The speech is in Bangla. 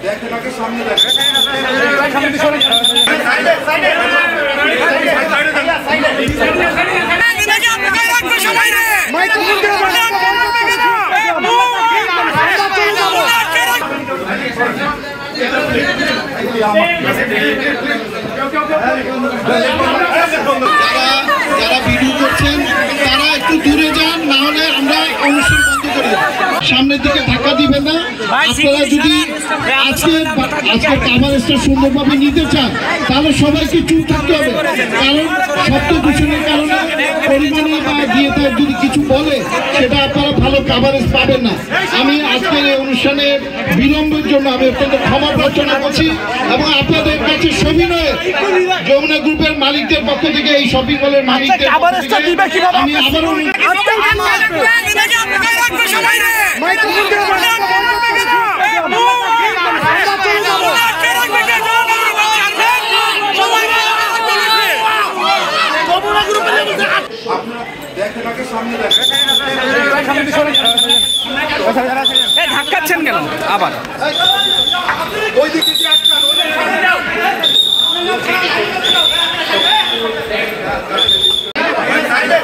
দেখেন আগে সামনে দেখেন যারা ভিডিও করছেন তারা একটু দূরে যান, না হলে আমরা অনুষ্ঠান বন্ধ করে দেব। সামনের দিকে ধাক্কা দিবেন না। আপনারা যদি আজকের কাভারেজটা সুন্দরভাবে নিতে চান তাহলে সবাইকে চুপ থাকতে হবে, কারণ শব্দ দূষণের কারণে পরিমাণে বা দিয়ে তার যদি কিছু বলে সেটা আপনারা ভালো কাভারেজ পাবেন না। আমি আজকের এই অনুষ্ঠানে বিলম্বের জন্য আমি অত্যন্ত ক্ষমা প্রার্থনা করছি এবং আপনাদের কাছে সবিনয়ে যমুনা গ্রুপের মালিকদের পক্ষ থেকে, এই শপিং মলের মালিকদের আমি আবারও দেখেন আগে সামনে দেখেন ধাক্কাচ্ছেন কেন আবার? ওই দিকে সাইডে